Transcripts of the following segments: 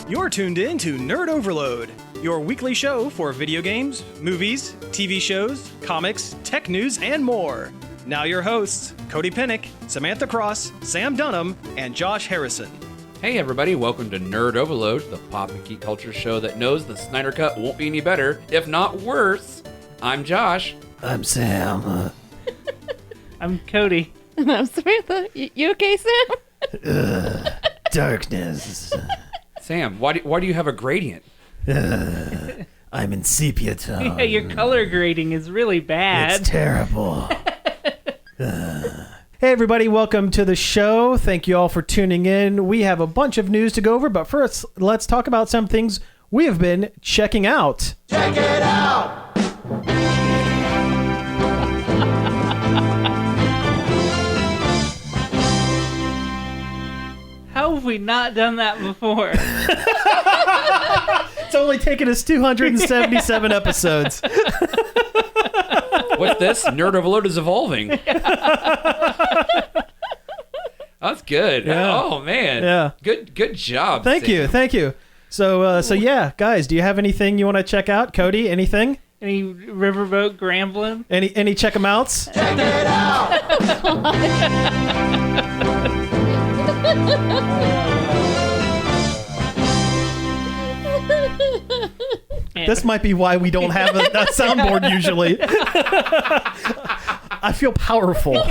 You're tuned in to Nerd Overload, your weekly show for video games, movies, TV shows, comics, tech news, and more. Now your hosts, Cody Pennick, Samantha Cross, Sam Dunham, and Josh Harrison. Hey everybody, welcome to Nerd Overload, the pop and geek culture show that knows the Snyder Cut won't be any better, if not worse. I'm Josh. I'm Sam. I'm Cody. And I'm Samantha. You okay, Sam? Darkness. Sam, why do you have a gradient? I'm in sepia tone. Yeah, your color grading is really bad. It's terrible. Hey everybody, welcome to the show. Thank you all for tuning in. We have a bunch of news to go over, but first, let's talk about some things we have been checking out. Check it out! How have we not done that before? It's only taken us 277 episodes. What's this? Nerd Overload is evolving. That's good. Yeah. Oh man. Yeah. Good job. Thank Sam. you. So yeah, guys, do you have anything you want to check out? Cody, anything? Any riverboat grambling? Any check 'em outs? Check it out! This might be why we don't have a soundboard usually. I feel powerful.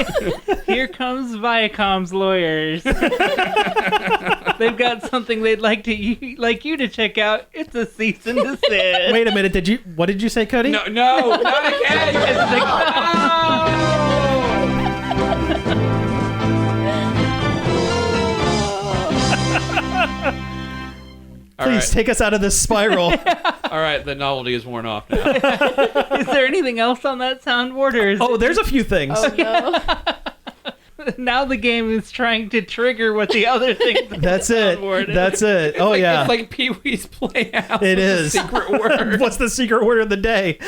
Here comes Viacom's lawyers. They've got something they'd like you to check out. It's a cease and desist. Wait a minute, what did you say, Cody? No, not again. Please take us out of this spiral. All right, the novelty is worn off now. Is there anything else on that soundboard? Or is There's a few things. Oh, no. now the game is trying to trigger what the other things on That's the it. soundboard is. That's it. Oh, yeah. It's like Pee-wee's Playhouse. It with is. the secret word. What's the secret word of the day?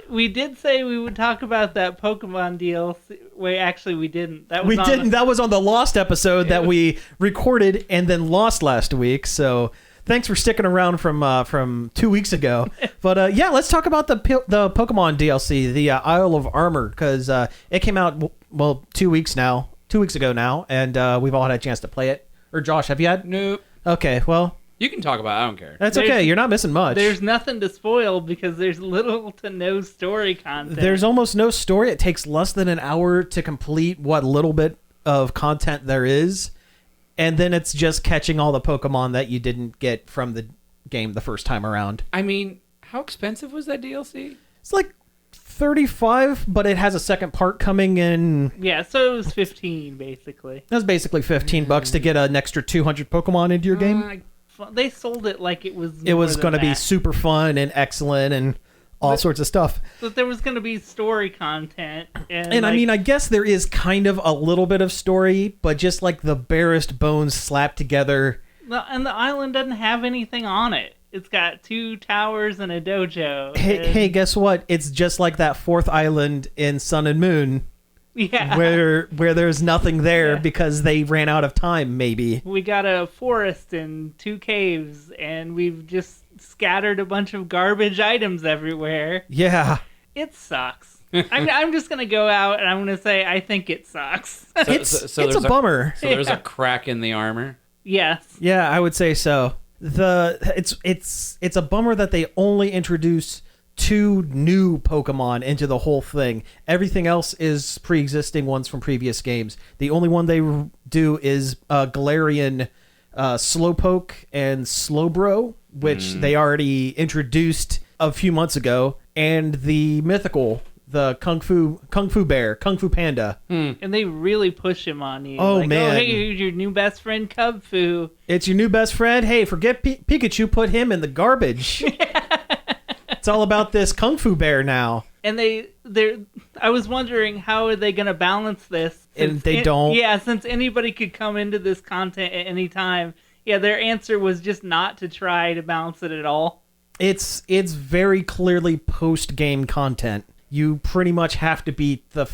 We did say we would talk about that Polkaman DLC. Wait, actually, we didn't. That was We didn't. That was on the Lost episode that we recorded and then lost last week. So thanks for sticking around from 2 weeks ago. But yeah, let's talk about the Pokemon DLC, the Isle of Armor, because it came out 2 weeks ago now, and we've all had a chance to play it. Or Josh, have you had? Nope. Okay, well, You can talk about it. I don't care. that's okay. You're not missing much. There's nothing to spoil because there's little to no story content. There's almost no story. It takes less than an hour to complete what little bit of content there is. And then it's just catching all the Pokemon that you didn't get from the game the first time around. I mean, how expensive was that DLC? It's like $35, but it has a second part coming in. Yeah, so it was 15 basically. That's basically $15 to get an extra 200 Pokemon into your game. They sold it like it was. It was going to be super fun and excellent and all sorts of stuff. But there was going to be story content, And I mean, I guess there is kind of a little bit of story, but just like the barest bones slapped together. and the island doesn't have anything on it. It's got 2 towers and a dojo. Hey, guess what? It's just like that fourth island in Sun and Moon. Yeah. Where there's nothing there because they ran out of time, maybe. We got a forest and 2 caves, and we've just scattered a bunch of garbage items everywhere. Yeah. It sucks. I'm just going to go out and I'm going to say I think it sucks. It's there's a bummer. So there's a crack in the armor. Yes. Yeah, I would say so. It's a bummer that they only introduce 2 new Pokemon into the whole thing. Everything else is pre-existing ones from previous games. The only one they do is Galarian Slowpoke and Slowbro, which they already introduced a few months ago, and the mythical, the Kung Fu Bear, Kung Fu Panda. And they really push him on you. Oh, man. Oh, hey, here's your new best friend, Cub Fu. It's your new best friend. Hey, forget Pikachu, put him in the garbage. It's all about this Kung Fu Bear now. And I was wondering, how are they going to balance this? And they don't. Yeah, since anybody could come into this content at any time. Yeah, their answer was just not to try to balance it at all. It's very clearly post-game content. you pretty much have to beat the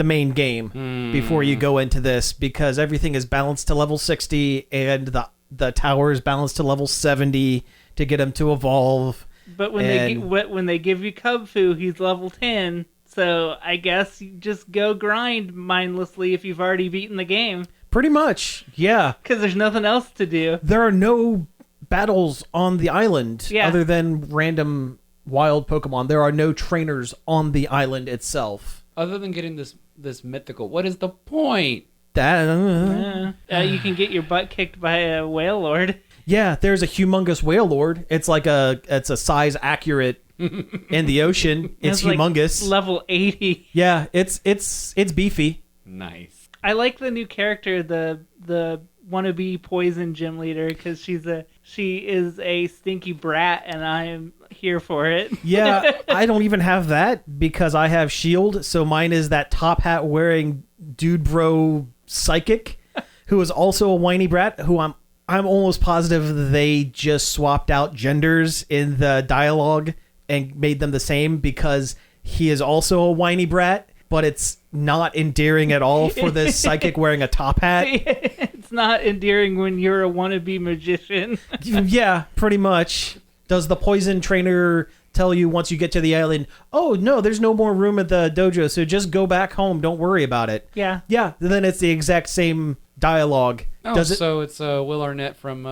main game before you go into this, because everything is balanced to level 60 and the tower is balanced to level 70 to get him to evolve. But when they give you Cub Fu, he's level 10. So I guess you just go grind mindlessly if you've already beaten the game. Pretty much, yeah. Because there's nothing else to do. There are no battles on the island other than random wild Pokemon. There are no trainers on the island itself. Other than getting this mythical, what is the point? That You can get your butt kicked by a whale lord. yeah, there's a humongous whale lord. It's like it's a size accurate in the ocean. It's like humongous. level 80. Yeah, it's beefy. Nice. I like the new character, the wannabe poison gym leader, because she is a stinky brat, and I'm here for it. Yeah, I don't even have that because I have Shield. So mine is that top hat wearing dude bro psychic, who is also a whiny brat. Who I'm almost positive they just swapped out genders in the dialogue and made them the same, because he is also a whiny brat, but it's not endearing at all for this psychic wearing a top hat. It's not endearing when you're a wannabe magician. Yeah, pretty much. Does the poison trainer tell you once you get to the island, oh, no, there's no more room at the dojo, so just go back home. Don't worry about it. Yeah. Yeah, then it's the exact same dialogue. Oh, so it's Will Arnett from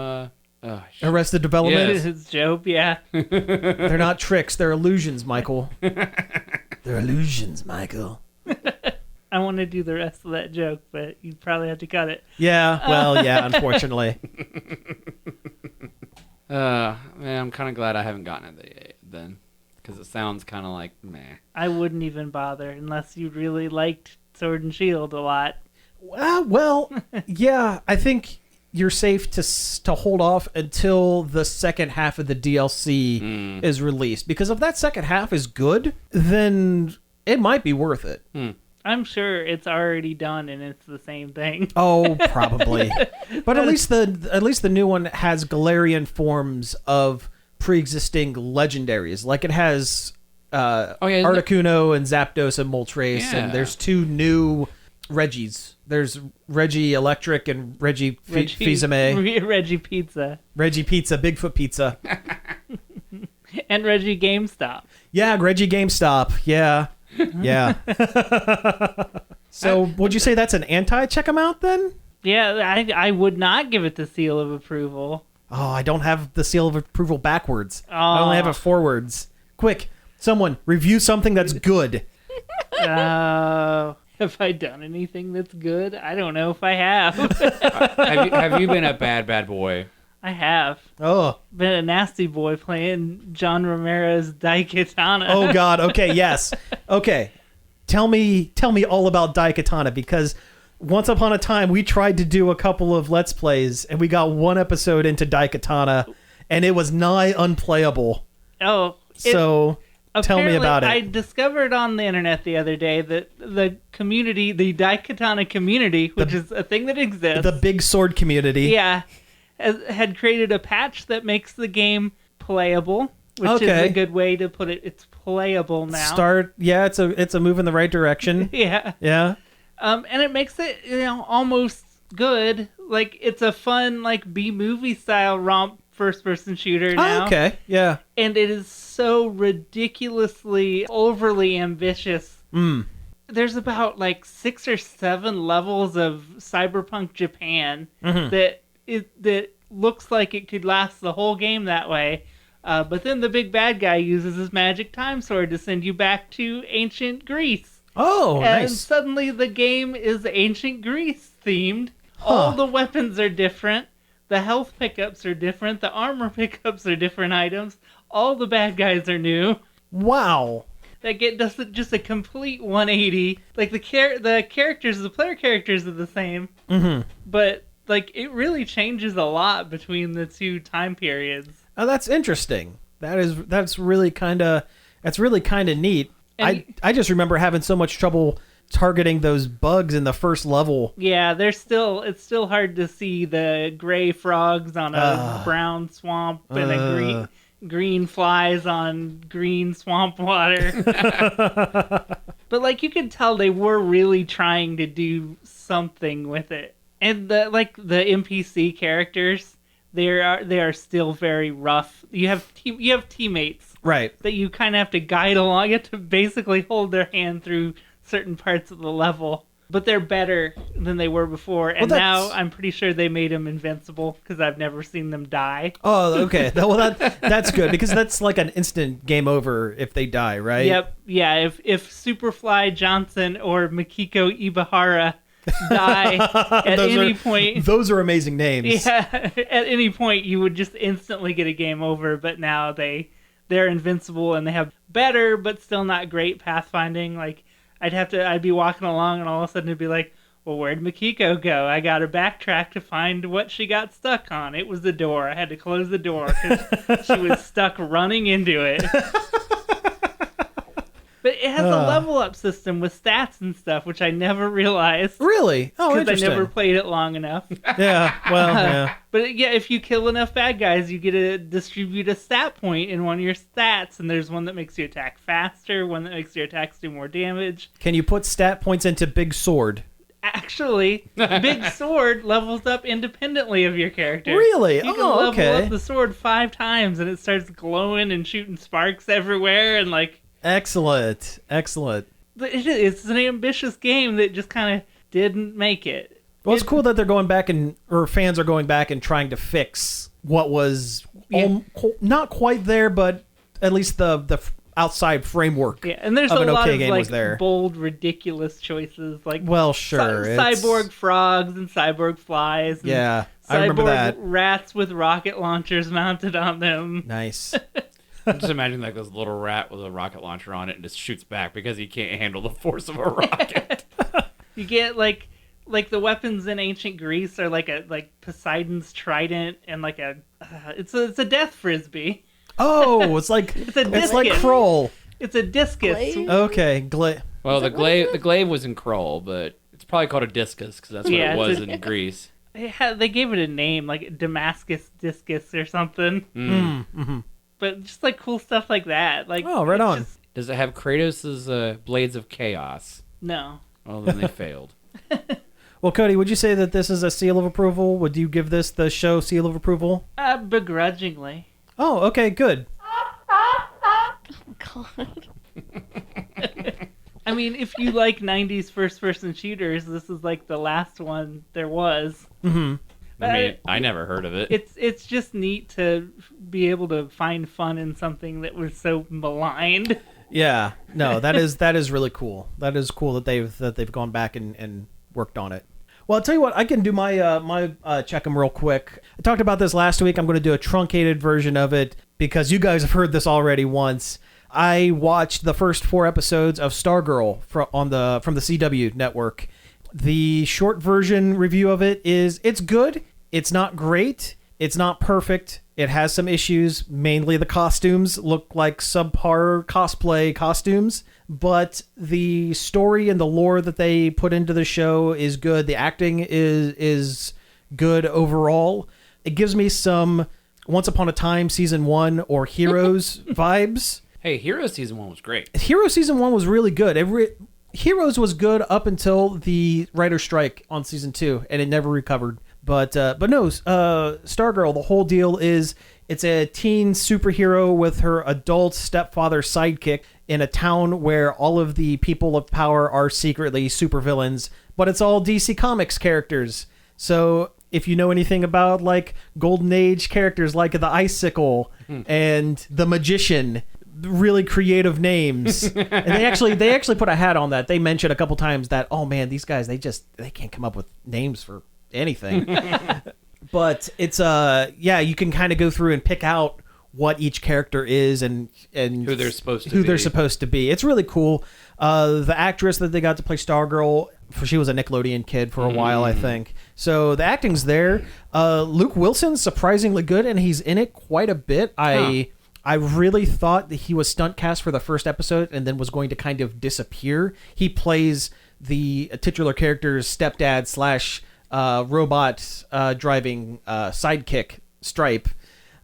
Arrested Development? Yes. It's Job, yeah. They're not tricks. They're illusions, Michael. They're illusions, Michael. I want to do the rest of that joke, but you probably have to cut it. Yeah, well, yeah, unfortunately. Man, I'm kind of glad I haven't gotten it then, because it sounds kind of like meh. I wouldn't even bother unless you really liked Sword and Shield a lot. Well, yeah, I think you're safe to hold off until the second half of the DLC is released, because if that second half is good, then it might be worth it. I'm sure it's already done and it's the same thing. Oh, probably. But at least the new one has Galarian forms of pre-existing legendaries. Like it has Articuno and Zapdos and Moltres, and there's two new Reggies. There's Reggie Electric and Reggie Fils-Aimé. Reggie Pizza. Reggie Pizza, Bigfoot Pizza. And Reggie GameStop. Yeah, Reggie GameStop. Yeah. Yeah. So would you say that's an anti-check 'em out then? Yeah, I would not give it the seal of approval. Oh, I don't have the seal of approval backwards. Oh. I only have it forwards. Quick, someone, review something that's good. Have I done anything that's good? I don't know if I have. Have you been a bad boy? I have. Oh. Been a nasty boy playing John Romero's Daikatana. Oh, God. Okay, yes. Okay. Tell me all about Daikatana, because once upon a time we tried to do a couple of Let's Plays, and we got one episode into Daikatana, and it was nigh unplayable. Oh. So tell me about it. I discovered on the internet the other day that the community, the Daikatana community, which is a thing that exists. The big sword community. Yeah. Had created a patch that makes the game playable, which is a good way to put it. It's playable now. It's a move in the right direction. Yeah. Yeah. And it makes it, almost good. Like, it's a fun, like, B-movie style romp first-person shooter now. Oh, okay. Yeah. And it is so ridiculously overly ambitious. There's about, like, 6 or 7 levels of cyberpunk Japan that looks like it could last the whole game that way. But then the big bad guy uses his magic time sword to send you back to ancient Greece. Oh, and nice. suddenly the game is ancient Greece themed. All the weapons are different. The health pickups are different. The armor pickups are different items. All the bad guys are new. Wow. That does just a complete 180. Like the player characters are the same. But like it really changes a lot between the two time periods. Oh, that's interesting. That's really kind of neat. And I just remember having so much trouble targeting those bugs in the first level. Yeah, it's still hard to see the gray frogs on a brown swamp and a green flies on green swamp water. But like you could tell they were really trying to do something with it. And the NPC characters, they are still very rough. You have teammates Right. that you kind of have to guide along. You have to basically hold their hand through certain parts of the level. But they're better than they were before. And now I'm pretty sure they made them invincible because I've never seen them die. Oh, okay. Well, that's good because that's like an instant game over if they die, right? Yep. Yeah. If Superfly Johnson or Makiko Ibahara die at any point. Those are amazing names. Yeah. At any point, you would just instantly get a game over. But now they're invincible and they have better but still not great pathfinding. Like, I'd be walking along and all of a sudden it'd be like, well, where'd Makiko go? I got to backtrack to find what she got stuck on. It was the door. I had to close the door because she was stuck running into it. But it has a level up system with stats and stuff, which I never realized. Really? Oh, because interesting. I never played it long enough. Yeah, well, yeah. But yeah, if you kill enough bad guys, you get to distribute a stat point in one of your stats, and there's one that makes you attack faster, one that makes your attacks do more damage. Can you put stat points into Big Sword? Actually, Big Sword levels up independently of your character. Really? You can Oh, level okay. up the sword 5 times, and it starts glowing and shooting sparks everywhere, and like... Excellent. It's an ambitious game that just kind of didn't make it. Well, it's cool that they're going back or fans are going back and trying to fix what was not quite there, but at least the outside framework. Yeah, and there's of a an lot okay of game like was there. bold, ridiculous choices, like Well, sure, it's- cyborg frogs and cyborg flies. And Yeah, I remember cyborg that. rats with rocket launchers mounted on them. Nice. I'm just imagining like this little rat with a rocket launcher on it and just shoots back because he can't handle the force of a rocket. You get like the weapons in ancient Greece are like Poseidon's trident and like it's a death frisbee. Oh, it's like It's a it's like discus. Kroll. It's a discus. Glaive? Okay, Well, the glaive was in Kroll, but it's probably called a discus because that's what Yeah, it was it's in Greece. They gave it a name like Damascus discus or something. Mm-hmm. But just like cool stuff like that. Like Oh, right it's on. just- Does it have Kratos' Blades of Chaos? no. Well, then they failed. Well, Cody, would you say that this is a seal of approval? Would you give this the show seal of approval? Begrudgingly. Oh, okay, good. God. I mean, if you like 90s first-person shooters, this is like the last one there was. Mm-hmm. I mean, I never heard of it. It's just neat to be able to find fun in something that was so maligned. Yeah, no, that is really cool. That is cool that they've gone back and worked on it. Well, I'll tell you what, I can do my check 'em real quick. I talked about this last week. I'm going to do a truncated version of it because you guys have heard this already once. I watched the first 4 episodes of Stargirl from the CW network. The short version review of it is it's good. It's not great. It's not perfect. It has some issues. Mainly the costumes look like subpar cosplay costumes, but the story and the lore that they put into the show is good. The acting is good overall. It gives me some Once Upon a Time season 1 or Heroes vibes. Hey, Hero Season 1 was great. Hero season 1 was really good. Heroes was good up until the writer's strike on season 2, and it never recovered. But no, Stargirl, the whole deal is it's a teen superhero with her adult stepfather sidekick in a town where all of the people of power are secretly supervillains, but it's all DC Comics characters. So if you know anything about like Golden Age characters like the Icicle and the Magician, really creative names. And they actually put a hat on that. They mentioned a couple times that, oh man, these guys, they can't come up with names for anything. But it's you can kind of go through and pick out what each character is and Who they're supposed to be. It's really cool. The actress that they got to play Stargirl, she was a Nickelodeon kid for a while, I think. So the acting's there. Luke Wilson's surprisingly good, and he's in it quite a bit. I really thought that he was stunt cast for the first episode and then was going to kind of disappear. He plays the titular character's stepdad / robot driving sidekick, Stripe.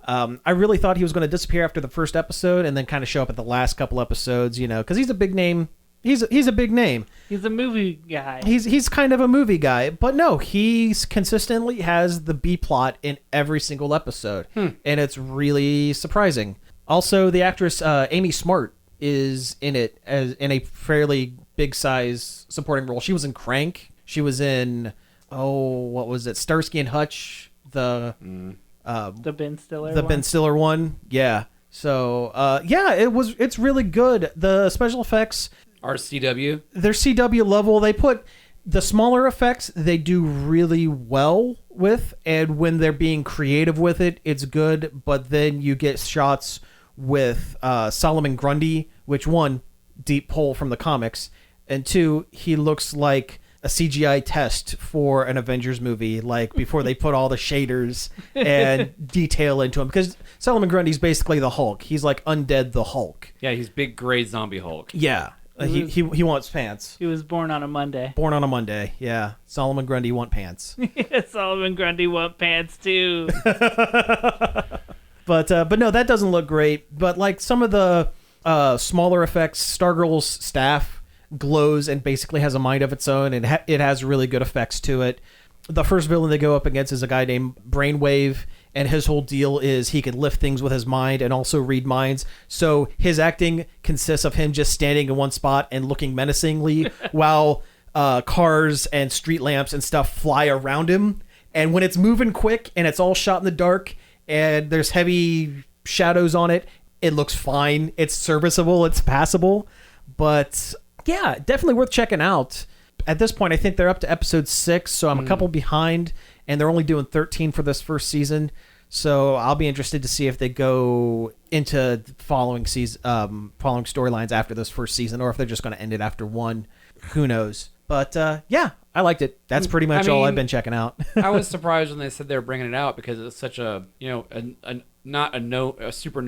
I really thought he was going to disappear after the first episode and then kind of show up at the last couple episodes, because he's a big name. He's a big name. He's a movie guy. He's kind of a movie guy, but no, he's consistently has the B plot in every single episode, and it's really surprising. Also, the actress Amy Smart is in it as in a fairly big size supporting role. She was in Crank. She was in what was it? Starsky and Hutch, the Ben Stiller the one. Ben Stiller one. Yeah. So it's really good. The special effects, RCW. they're CW level. They put the smaller effects they do really well with, and when they're being creative with it, it's good. But then you get shots with Solomon Grundy, which one, deep pull from the comics, and two, he looks like a CGI test for an Avengers movie, like before they put all the shaders and detail into him, because Solomon Grundy's basically the Hulk. He's like Undead the Hulk. Yeah, he's big gray zombie Hulk. Yeah. He wants pants. He was born on a Monday. Born on a Monday. Yeah. Solomon Grundy want pants. Solomon Grundy want pants too. But no, that doesn't look great. But like some of the smaller effects, Stargirl's staff glows and basically has a mind of its own, and it has really good effects to it. The first villain they go up against is a guy named Brainwave, and his whole deal is he can lift things with his mind and also read minds. So his acting consists of him just standing in one spot and looking menacingly while cars and street lamps and stuff fly around him. And when it's moving quick and it's all shot in the dark and there's heavy shadows on it, it looks fine. It's serviceable. It's passable. But yeah, definitely worth checking out. At this point, I think they're up to episode 6, so I'm a couple behind, and they're only doing 13 for this first season. So I'll be interested to see if they go into following storylines after this first season, or if they're just going to end it after one. Who knows? But yeah, I liked it. That's pretty much all I've been checking out. I was surprised when they said they were bringing it out, because it's such a a super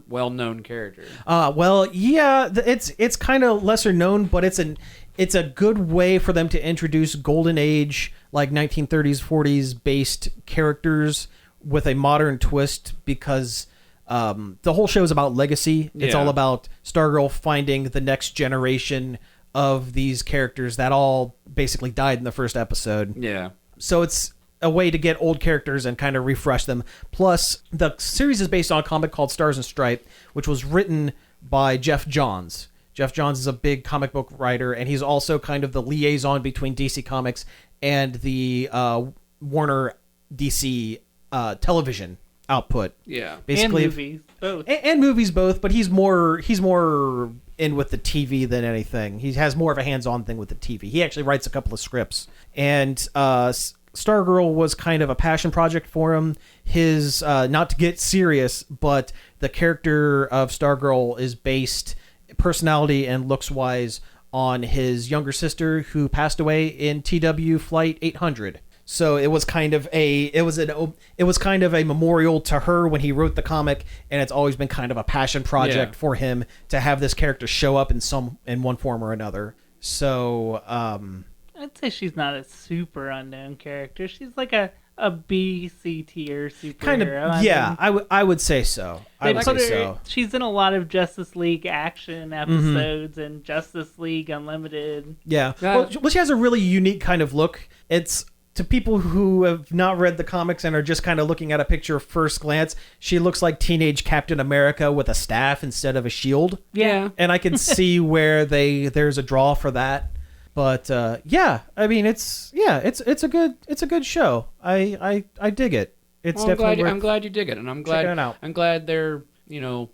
well-known character. Well, yeah, it's kind of lesser known, but it's a good way for them to introduce golden age, like 1930s, 40s based characters with a modern twist, because the whole show is about legacy. It's all about Stargirl finding the next generation of these characters that all basically died in the first episode. Yeah. So it's a way to get old characters and kind of refresh them. Plus, the series is based on a comic called Stars and Stripe, which was written by Jeff Johns. Jeff Johns is a big comic book writer, and he's also kind of the liaison between DC Comics and the Warner DC television output. Yeah. Basically, and movies, both. And movies both, but he's more in with the TV than anything. He has more of a hands-on thing with the TV. He actually writes a couple of scripts. And Stargirl was kind of a passion project for him. His, not to get serious, but the character of Stargirl is based personality and looks-wise on his younger sister who passed away in TW Flight 800. So it was kind of a memorial to her when he wrote the comic, and it's always been kind of a passion project for him to have this character show up in one form or another. So I'd say she's not a super unknown character. She's like a B, C tier superhero. kind of, yeah, I would say so. I would say so. She's in a lot of Justice League action episodes and Justice League Unlimited. Yeah. Well, she has a really unique kind of look. It's, to people who have not read the comics and are just kind of looking at a picture first glance, she looks like teenage Captain America with a staff instead of a shield. Yeah. And I can see where there's a draw for that. But yeah, I mean, it's a good show. I dig it. It's definitely I'm glad you dig it, and I'm glad checking it out. I'm glad they're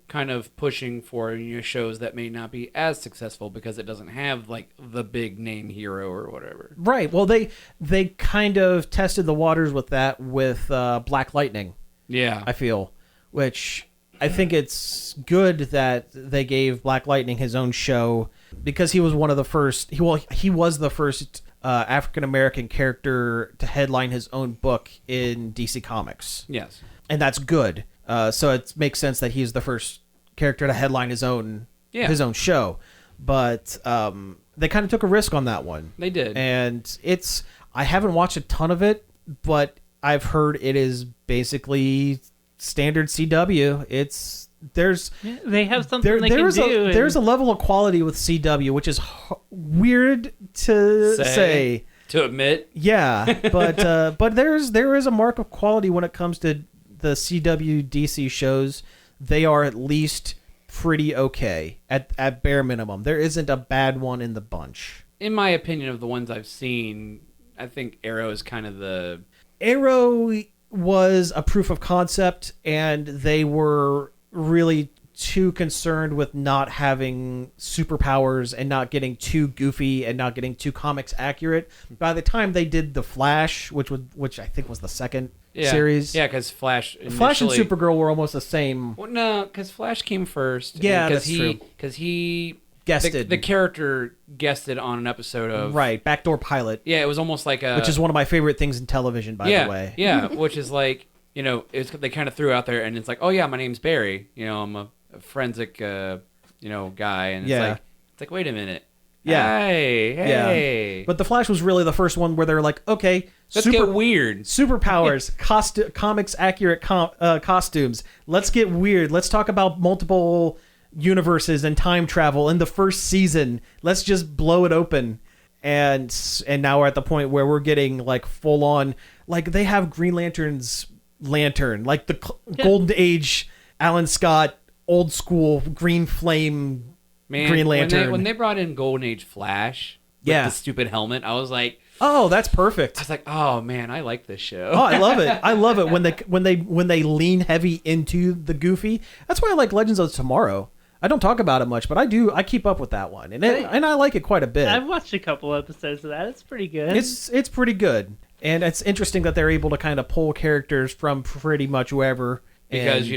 kind of pushing for shows that may not be as successful because it doesn't have like the big name hero or whatever. Right. Well, they kind of tested the waters with that with Black Lightning. Yeah. I feel, which I think it's good that they gave Black Lightning his own show, because he was one of the first. He was the first African American character to headline his own book in DC Comics. Yes. And that's good. So it makes sense that he's the first character to headline his own show. But they kind of took a risk on that one. They did. And I haven't watched a ton of it, but I've heard it is basically standard CW. There's They have something they can do. There's a level of quality with CW, which is weird to say. To admit. Yeah, but there is a mark of quality when it comes to the CW DC shows. They are at least pretty okay at bare minimum. There isn't a bad one in the bunch. In my opinion, of the ones I've seen, I think Arrow is kind of the... Arrow was a proof of concept, and they were really too concerned with not having superpowers and not getting too goofy and not getting too comics accurate. By the time they did The Flash, which I think was the second series. Yeah, because Flash and Supergirl were almost the same. Well, no, because Flash came first. Yeah, that's true. Because he... Guested. The character guested on an episode of... Right, backdoor pilot. Yeah, it was almost like a... Which is one of my favorite things in television, by the way. Yeah, which is like, they kind of threw out there, and it's like, oh yeah, my name's Barry. I'm a forensic, guy, and it's like, wait a minute. Yeah. Hey. Yeah. But The Flash was really the first one where they're like, okay, let's get weird. Superpowers, comics accurate costumes. Let's get weird. Let's talk about multiple universes and time travel in the first season. Let's just blow it open. And now we're at the point where we're getting like full on, like they have Green Lantern's lantern, like the Golden Age Alan Scott old school Green Flame Green Lantern. When they brought in Golden Age Flash with the stupid helmet, I was like, oh, that's perfect. I was like, oh man, I like this show. Oh, I love it. I love it when they lean heavy into the goofy. That's why I like Legends of Tomorrow. I don't talk about it much, but I keep up with that one, and I like it quite a bit. I've watched a couple episodes of that. It's pretty good. It's pretty good, and it's interesting that they're able to kind of pull characters from pretty much wherever. Because,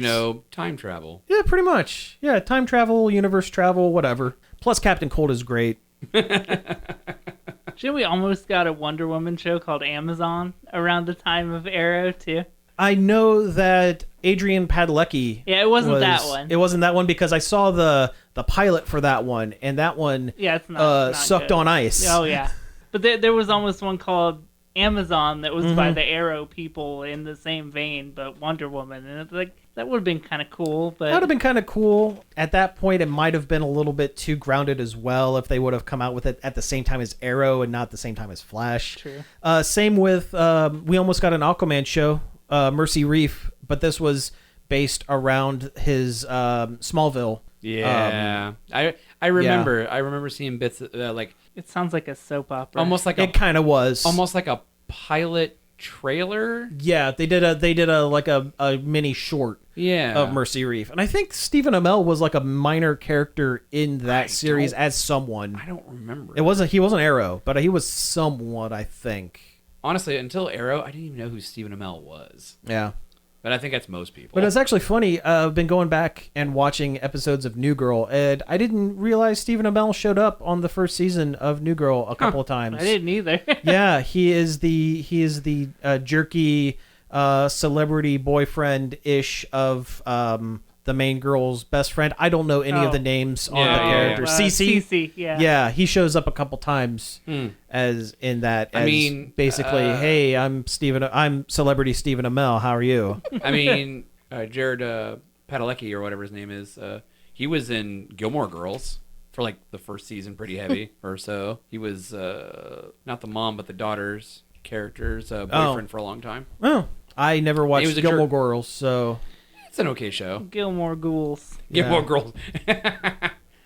time travel. Yeah, pretty much. Yeah, time travel, universe travel, whatever. Plus, Captain Cold is great. Shouldn't we almost got a Wonder Woman show called Amazon around the time of Arrow, too? I know that Adrian Padalecki... Yeah, it wasn't that one. It wasn't that one because I saw the pilot for that one, and that one it's not sucked good. On ice. Oh, yeah. But there was almost one called Amazon that was by the Arrow people in the same vein, but Wonder Woman. And it's like, that would have been kind of cool. But that would have been kind of cool. At that point, it might have been a little bit too grounded as well if they would have come out with it at the same time as Arrow and not the same time as Flash. True. Same with, we almost got an Aquaman show, Mercy Reef, but this was based around his Smallville. Yeah. I remember seeing bits like... It sounds like a soap opera. Almost like it kind of was. Almost like a pilot trailer. Yeah, they did a mini short of Mercy Reef. And I think Stephen Amell was like a minor character in that series as someone. I don't remember. He wasn't Arrow, but he was someone, I think. Honestly, until Arrow, I didn't even know who Stephen Amell was. Yeah. But I think that's most people. But it's actually funny. I've been going back and watching episodes of New Girl, and I didn't realize Stephen Amell showed up on the first season of New Girl a couple of times. I didn't either. Yeah, he is the jerky celebrity boyfriend-ish of the main girl's best friend. I don't know any of the names on the characters. Cece, yeah. Yeah, he shows up a couple times as in that. As basically, hey, I'm celebrity Stephen Amell. How are you? I mean, Jared Padalecki or whatever his name is. He was in Gilmore Girls for like the first season, pretty heavy or so. He was not the mom, but the daughter's character's boyfriend for a long time. Oh, I never watched Gilmore Girls, so. It's an okay show. Gilmore Ghouls. Gilmore Girls.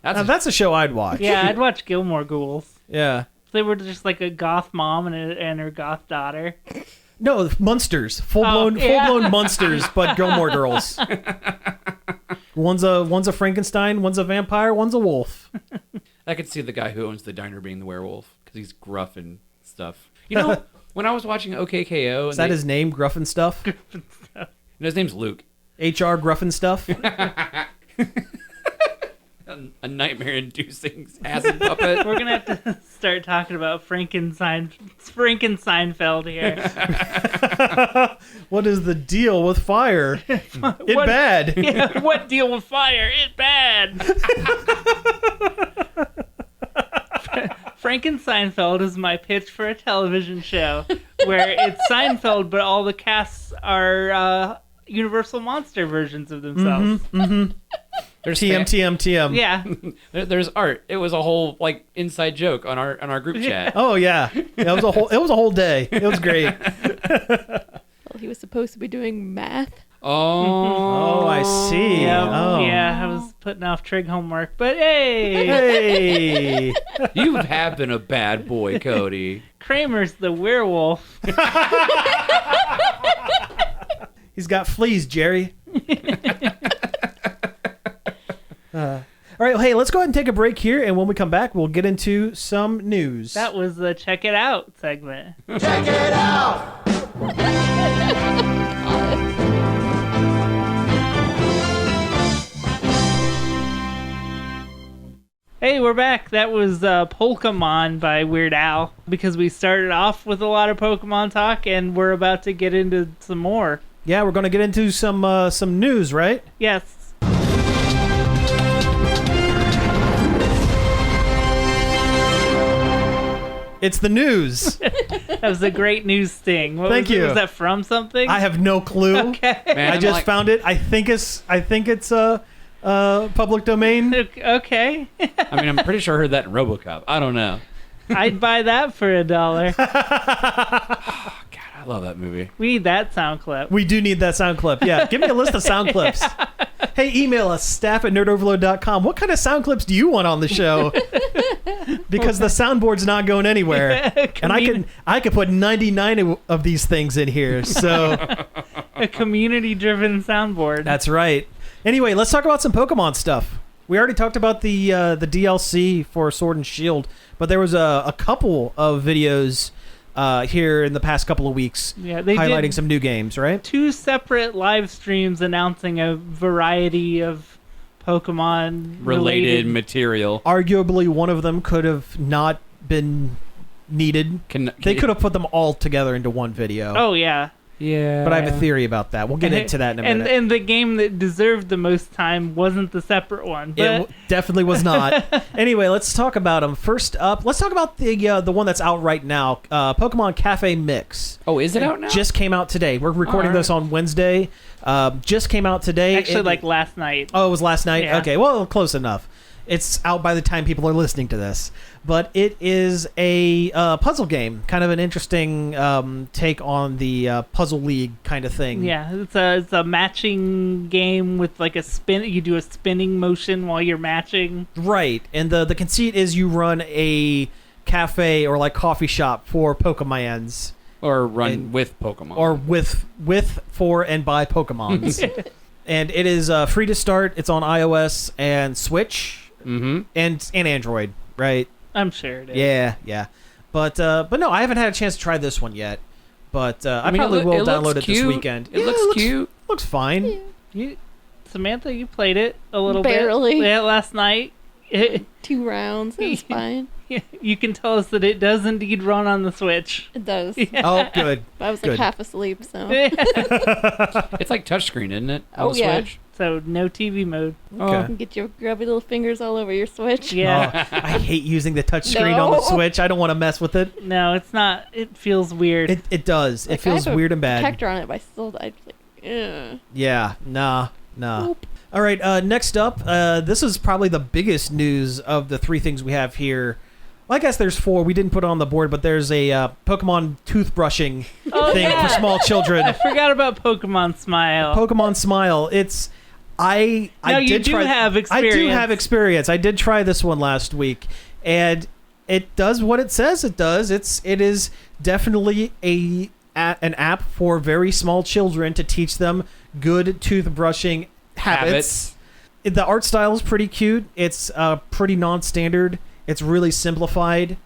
That's a show I'd watch. Yeah, I'd watch Gilmore Ghouls. Yeah. They were just like a goth mom and her goth daughter. No, monsters. Full-blown monsters, but Gilmore Girls. One's a Frankenstein, one's a vampire, one's a wolf. I could see the guy who owns the diner being the werewolf because he's gruff and stuff. When I was watching OKKO... Is that his name, Gruff and Stuff? His name's Luke. HR Gruff and Stuff? A nightmare-inducing acid puppet. We're going to have to start talking about Frankenstein here. What is the deal with fire? Bad. Yeah, what deal with fire? It bad. Frankensteinfeld is my pitch for a television show where it's Seinfeld, but all the casts are Universal Monster versions of themselves. There's TM. Yeah. There's art. It was a whole like inside joke on our group chat. Oh yeah, it was a whole day. It was great. Well, he was supposed to be doing math. Oh, I see. Yeah, Oh. yeah, I was putting off trig homework, but hey, Hey. You have been a bad boy, Cody. Kramer's the werewolf. He's got fleas, Jerry. All right, hey, let's go ahead and take a break here, and when we come back, we'll get into some news. That was the check it out segment. Hey, we're back. That was Polkaman by Weird Al, because we started off with a lot of Pokemon talk, and we're about to get into some more. Yeah, we're going to get into some news, right? Yes. It's the news. That was a great news sting. Thank you. Was that from something? I have no clue. Okay. Man, I just found it. I think it's public domain. Okay. I mean, I'm pretty sure I heard that in RoboCop. I don't know. I'd buy that for $1. God, I love that movie. We need that sound clip. We do need that sound clip. Yeah, give me a list of sound clips. Hey, email us, staff@nerdoverload.com. What kind of sound clips do you want on the show? Because the soundboard's not going anywhere. And I could put 99 of these things in here. So A community-driven soundboard. that's right. Anyway, let's talk about some Pokemon stuff. We already talked about the DLC for Sword and Shield, but there was a couple of videos here in the past couple of weeks highlighting did some new games, right? 2 separate live streams announcing a variety of Pokemon Related material. Arguably, one of them could have not been needed. They could have put them all together into one video. Oh yeah. Yeah. But I have a theory about that. We'll get into that in a minute. And the game that deserved the most time wasn't the separate one. But It definitely was not. Anyway, let's talk about them. First up, let's talk about the one that's out right now, Pokemon Cafe Mix. Oh, is it out now? Just came out today. We're recording this on Wednesday. Just came out today. actually, like last night. Oh, it was last night? Yeah. Okay, well, close enough. It's out by the time people are listening to this. But it is a puzzle game, kind of an interesting take on the Puzzle League kind of thing. Yeah, it's a matching game with like a spin. You do a spinning motion while you're matching. Right, and the conceit is you run a cafe or like coffee shop for Pokemons. Or run with Pokemon. Or with, for, and by Pokemons. And it is free to start. It's on iOS and Switch and Android, right? I'm sure it is. Yeah. But no, I haven't had a chance to try this one yet. But I mean, probably will it looks download it this cute. weekend. It looks cute. Looks fine. Samantha, you played it a little Barely. bit. Yeah, last night. 2 rounds. It's fine. You can tell us that it does indeed run on the Switch. It does. Oh, good. I was like Good. half asleep, so. It's like touchscreen, isn't it? On Oh, the yeah. Switch? So no TV mode. Okay. You can get your grubby little fingers all over your Switch. Yeah. Oh, I hate using the touchscreen on the No. Switch. I don't want to mess with it. No, it's not. It feels weird. It does. Like, It feels I have weird a and bad. protector on it, but I still, I'd be like, ugh. Yeah, nah. Nope. All right, next up, this is probably the biggest news of the 3 things we have here. Well, I guess there's 4. We didn't put it on the board, but there's a Pokemon toothbrushing thing for small children. I forgot about Pokemon Smile. Pokemon Smile. It's I you do have experience. I do have experience. I did try this one last week, and it does what it says it does. It is definitely an app for very small children to teach them good toothbrushing habits. The art style is pretty cute. It's pretty non-standard. It's really simplified.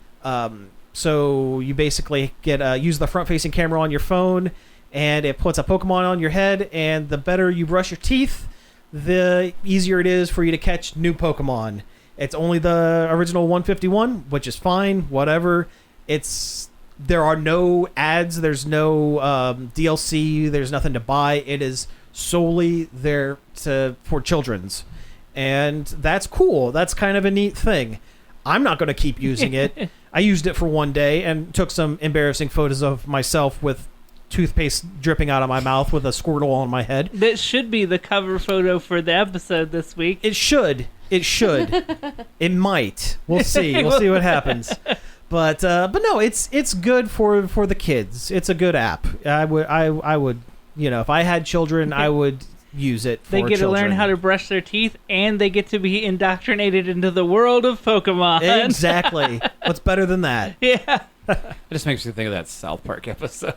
So you basically get use the front-facing camera on your phone, and it puts a Pokemon on your head. And the better you brush your teeth, the easier it is for you to catch new Pokemon. It's only the original 151, which is fine. Whatever. There are no ads. There's no DLC. There's nothing to buy. It is solely there for children's, and that's cool. That's kind of a neat thing. I'm not going to keep using it. I used it for one day and took some embarrassing photos of myself with toothpaste dripping out of my mouth with a Squirtle on my head. That should be the cover photo for the episode this week. It should. It might. We'll see. We'll see what happens. But no, it's good for the kids. It's a good app. I would if I had children, I would use it for They get children. to learn how to brush their teeth, and they get to be indoctrinated into the world of Pokemon. Exactly. What's better than that? Yeah. It just makes me think of that South Park episode.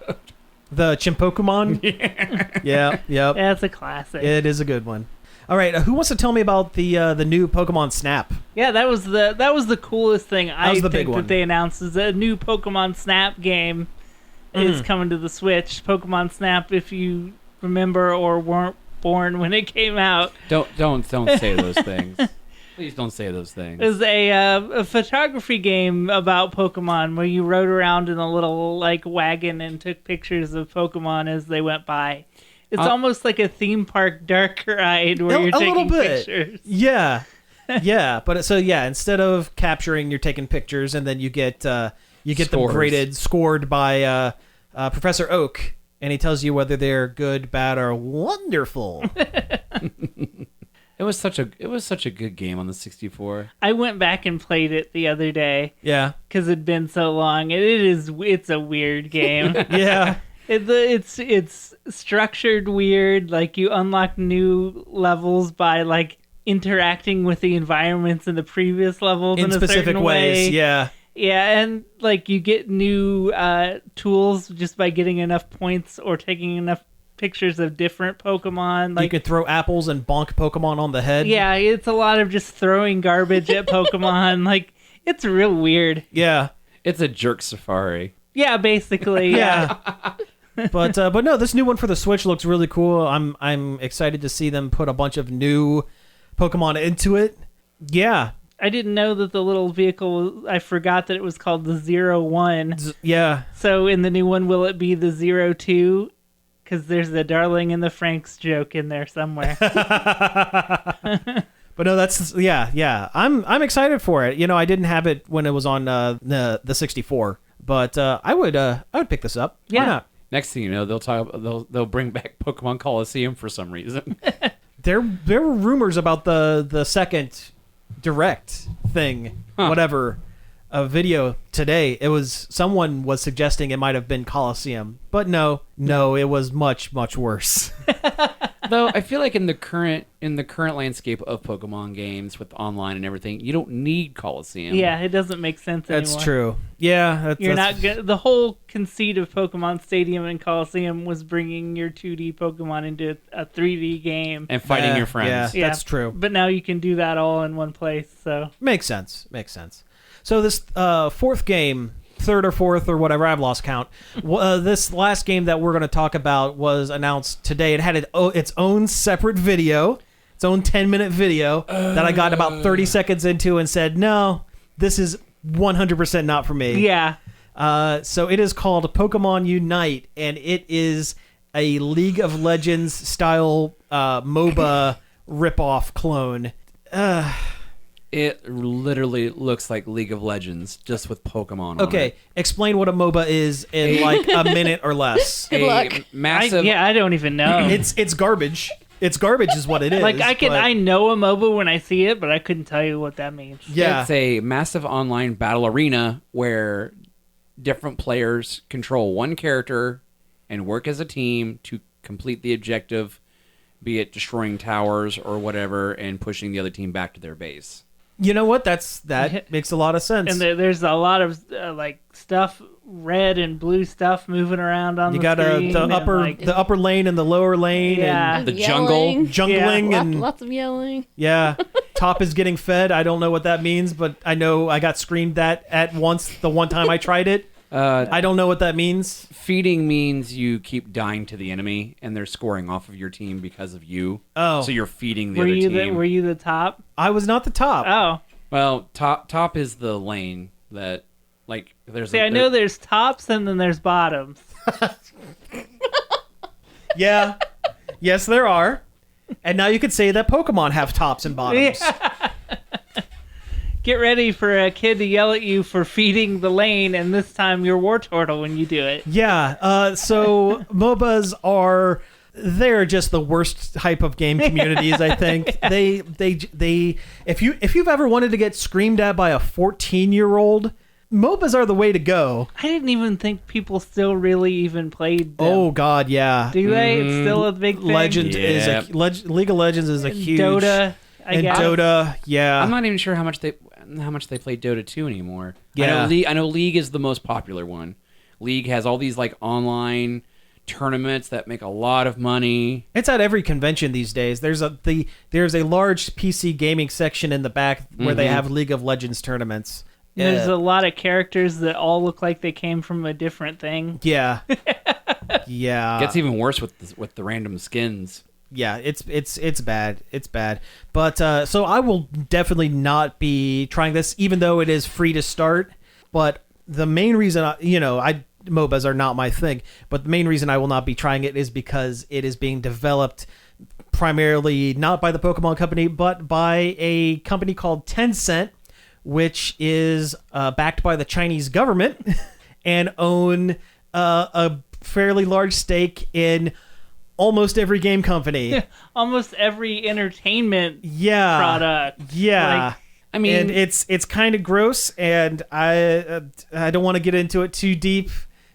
The Chimpokemon? Yeah. Yep. That's a classic. It is a good one. All right, who wants to tell me about the new Pokemon Snap? Yeah, that was the coolest thing was the big think one. that they announced is a new Pokemon Snap game is coming to the Switch. Pokemon Snap, if you remember or weren't born when it came out, Don't say those things. Please don't say those things. is a photography game about Pokemon where you rode around in a little wagon and took pictures of Pokemon as they went by. It's almost like a theme park dark ride where you're taking pictures. Yeah. Yeah, but instead of capturing, you're taking pictures, and then you get them scored by Professor Oak, and he tells you whether they're good, bad, or wonderful. It was such a good game on the 64. I went back and played it the other day Yeah. because it'd been so long. It's a weird game. Yeah. It's structured weird. Like you unlock new levels by interacting with the environments in the previous levels in a specific certain ways. way. Yeah. Yeah, and you get new tools just by getting enough points or taking enough pictures of different Pokemon. You could throw apples and bonk Pokemon on the head. Yeah, it's a lot of just throwing garbage at Pokemon. It's real weird. Yeah. It's a jerk safari. Yeah, basically. Yeah. But no, this new one for the Switch looks really cool. I'm excited to see them put a bunch of new Pokemon into it. Yeah. I didn't know that the little vehicle, I forgot that it was called the 01. Yeah. So in the new one, will it be the 02? Because there's the Darling and the Franks joke in there somewhere. But no, that's yeah. I'm excited for it. I didn't have it when it was on the 64, but I would pick this up. Yeah. Why not? Next thing you know, they'll bring back Pokemon Coliseum for some reason. There were rumors about the second direct thing, whatever, a video today. Someone was suggesting it might have been Coliseum, but no, it was much worse. Though I feel like in the current landscape of Pokemon games with online and everything, you don't need Coliseum. Yeah, it doesn't make sense anymore. That's true. Yeah, The whole conceit of Pokemon Stadium and Coliseum was bringing your 2D Pokemon into a 3D game. And fighting your friends. Yeah, that's true. But now you can do that all in one place. So Makes sense. So this fourth game, third or fourth or whatever, I've lost count. This last game that we're going to talk about was announced today. It had its own separate video, its own 10-minute video that I got about 30 seconds into and said, no, this is 100% not for me. yeah. So it is called Pokemon Unite, and it is a League of Legends style MOBA ripoff clone. It literally looks like League of Legends, just with Pokemon on Okay, it. explain what a MOBA is in like a minute or less. Good luck. Massive. I don't even know. It's garbage. It's garbage is what it is. I know a MOBA when I see it, but I couldn't tell you what that means. Yeah. It's a massive online battle arena where different players control one character and work as a team to complete the objective, be it destroying towers or whatever, and pushing the other team back to their base. You know what? That makes a lot of sense. And there's a lot of stuff, red and blue stuff moving around on you the got screen. the upper lane and the lower lane. Yeah. And The jungle. Yelling. jungling and Lots of yelling. yeah. Top is getting fed. I don't know what that means, but I know I got screamed at once the one time I tried it. I don't know what that means. Feeding means you keep dying to the enemy, and they're scoring off of your team because of you. Oh. So you're feeding the Were other you team. were you the top? I was not the top. Oh, Well, top is the lane that, there's. see, I know there's tops and then there's bottoms. Yeah. Yes, there are. And now you could say that Pokemon have tops and bottoms. Get ready for a kid to yell at you for feeding the lane, and this time you're War Turtle when you do it. Yeah. So MOBAs they're just the worst type of game communities. I think they if you've ever wanted to get screamed at by a 14-year-old, MOBAs are the way to go. I didn't even think people still really even played them. Oh God, yeah. Do they? It's still a big thing. League of Legends is a huge Dota. I guess. Dota, yeah. I'm not even sure how much they play Dota 2 anymore. Yeah. I know League is the most popular one. League has all these like online tournaments that make a lot of money. It's at every convention these days. There's a large PC gaming section in the back where they have League of Legends tournaments. There's a lot of characters that all look like they came from a different thing. Yeah. Yeah. Gets even worse with the random skins. Yeah, it's bad. It's bad. But so I will definitely not be trying this, even though it is free to start. But the main reason, MOBAs are not my thing. But the main reason I will not be trying it is because it is being developed primarily not by the Pokemon Company, but by a company called Tencent, which is backed by the Chinese government and own a fairly large stake in almost every game company. Almost every entertainment product. Yeah. I mean, and it's kind of gross, and I don't want to get into it too deep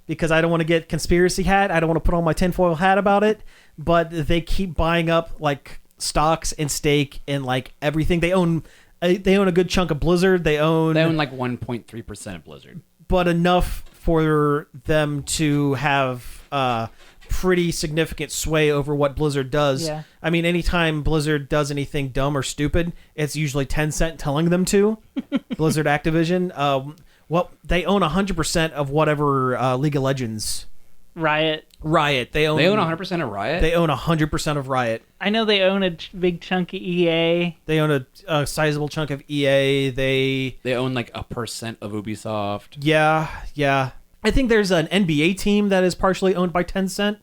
because I don't want to get conspiracy hat. I don't want to put on my tinfoil hat about it, but they keep buying up like stocks and stake in like everything. They own a good chunk of Blizzard. They own like 1.3% of Blizzard, but enough for them to have pretty significant sway over what Blizzard does. Yeah. I mean, anytime Blizzard does anything dumb or stupid, it's usually Tencent telling them to. Blizzard Activision. Well, they own 100% of whatever League of Legends. Riot. They own 100% of Riot? They own 100% of Riot. I know they own a big chunk of EA. They own a sizable chunk of EA. They own like 1% of Ubisoft. Yeah. I think there's an NBA team that is partially owned by Tencent.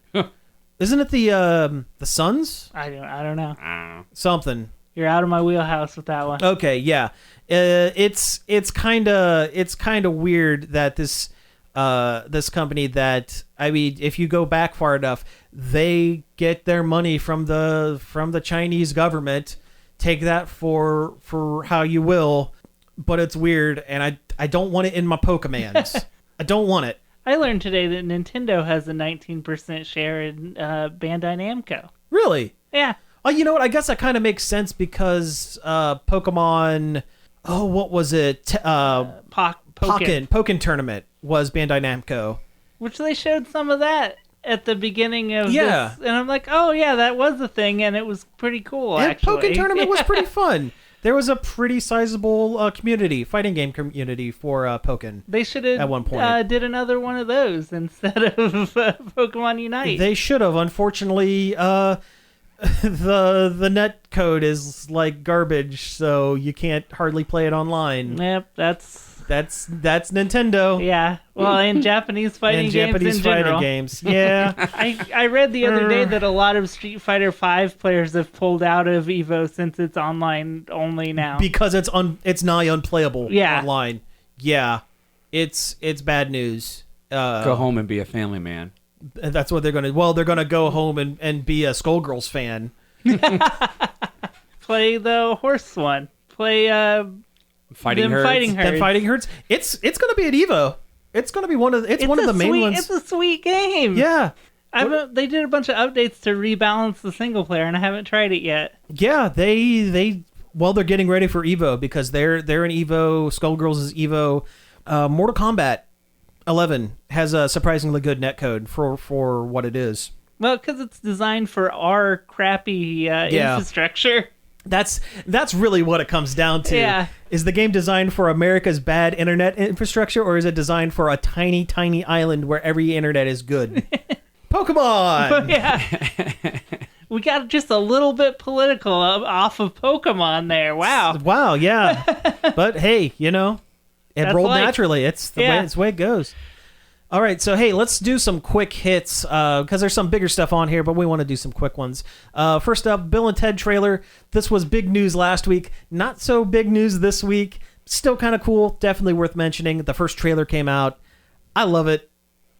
Isn't it the Suns? I don't know. Something. You're out of my wheelhouse with that one. Okay, yeah. It's kind of weird that this company that, I mean, if you go back far enough, they get their money from the Chinese government. Take that for how you will, but it's weird, and I don't want it in my Pokemans. I don't want it. I learned today that Nintendo has a 19% share in Bandai Namco. Really? Yeah. Oh, you know what? I guess that kind of makes sense because Pokemon. Oh, what was it? Pokken Tournament was Bandai Namco. Which they showed some of that at the beginning of Yeah. this. And I'm like, oh, yeah, that was a thing, and it was pretty cool, And actually. Pokken Tournament was pretty fun. There was a pretty sizable fighting game community for Pokken. They should have at one point did another one of those instead of Pokemon Unite. They should have. Unfortunately, the net code is like garbage, so you can't hardly play it online. Yep, that's Nintendo. Yeah. Well, in Japanese fighting games in general. Yeah. I read the other day that a lot of Street Fighter V players have pulled out of Evo since it's online only now. Because it's nigh unplayable Yeah. online. Yeah. It's bad news. Go home and be a family man. That's what they're going to... Well, they're going to go home and be a Skullgirls fan. Play the horse one. Play... Fighting Herds. It's going to be at Evo. It's going to be one of the main ones. It's a sweet game. Yeah. They did a bunch of updates to rebalance the single player, and I haven't tried it yet. Yeah, they're getting ready for Evo because they're in Evo. Skullgirls is Evo. Mortal Kombat 11 has a surprisingly good netcode for what it is. Well, because it's designed for our crappy infrastructure. That's really what it comes down to. Yeah. Is the game designed for America's bad internet infrastructure, or is it designed for a tiny, tiny island where every internet is good? Pokemon! Yeah. We got just a little bit political off of Pokemon there. Wow. Wow, yeah. But hey, it That's rolled life. naturally. It's the way it goes. All right, so hey, let's do some quick hits because there's some bigger stuff on here, but we want to do some quick ones. First up, Bill and Ted trailer. This was big news last week. Not so big news this week. still kind of cool. Definitely worth mentioning. The first trailer came out. I love it.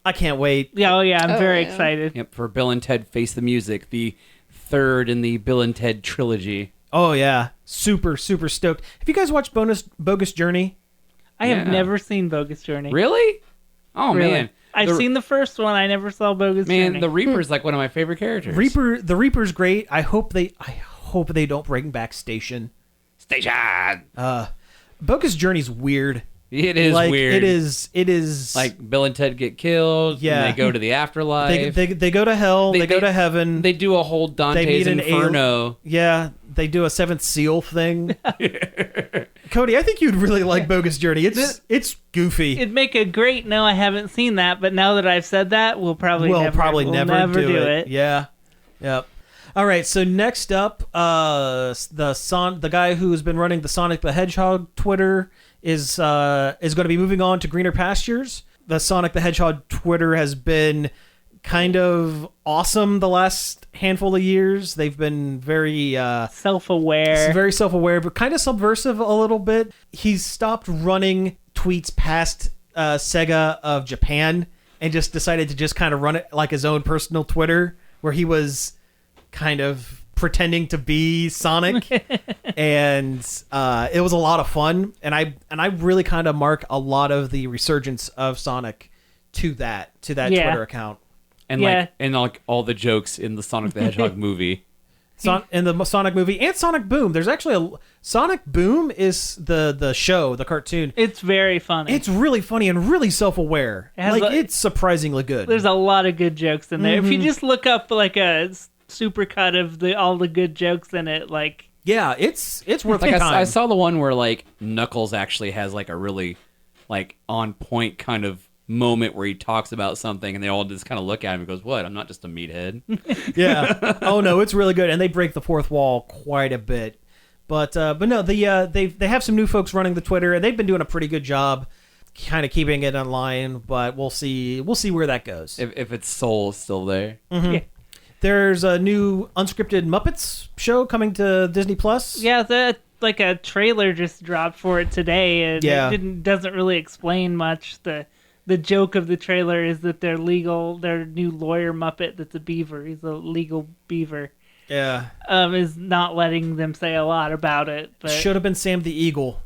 I can't wait. Yeah, I'm very yeah. excited. Yep, for Bill and Ted Face the Music, the third in the Bill and Ted trilogy. Oh, yeah. Super, super stoked. Have you guys watched Bogus Journey? I have Yeah. never seen Bogus Journey. Really? Oh, Really? man. I've seen the first one. I never saw Bogus Journey. Man, the Reaper's like one of my favorite characters. The Reaper's great. I hope they don't bring back Station. Station! Bogus Journey's weird. It is like, weird. It is Like, Bill and Ted get killed. Yeah. And they go to the afterlife. they go to hell. They go to heaven. They do a whole Dante's meet an Inferno. Yeah, they do a Seventh Seal thing. Cody, I think you'd really like Bogus Journey. It's goofy. It'd make a great. No, I haven't seen that, but now that I've said that, we'll probably never do it. Yeah. Yep. All right. So next up, the guy who's been running the Sonic the Hedgehog Twitter is going to be moving on to greener pastures. The Sonic the Hedgehog Twitter has been kind of awesome the last handful of years. They've been very self-aware, but kind of subversive a little bit. He's stopped running tweets past Sega of Japan and just decided to just kind of run it like his own personal Twitter, where he was kind of pretending to be Sonic. And it was a lot of fun, and I really kind of mark a lot of the resurgence of Sonic to that Twitter account. And like all the jokes in the Sonic the Hedgehog movie. In the Sonic movie and Sonic Boom. There's actually a Sonic Boom is the show, the cartoon. It's very funny. It's really funny and really self-aware. It's surprisingly good. There's a lot of good jokes in there. If you just look up like a supercut of all the good jokes in it, like it's worth like the time. I saw the one where like Knuckles actually has like a really like on point kind of moment where he talks about something and they all just kind of look at him and goes, "What? I'm not just a meathead." Yeah. Oh no, it's really good, and they break the fourth wall quite a bit. But no, they have some new folks running the Twitter, and they've been doing a pretty good job, kind of keeping it online. But we'll see where that goes. If its soul is still there. Mm-hmm. Yeah. There's a new unscripted Muppets show coming to Disney Plus. Yeah, like a trailer just dropped for it today, and it doesn't really explain much. The joke of the trailer is that their new lawyer Muppet that's a beaver, he's a legal beaver, is not letting them say a lot about it. But should have been Sam the Eagle.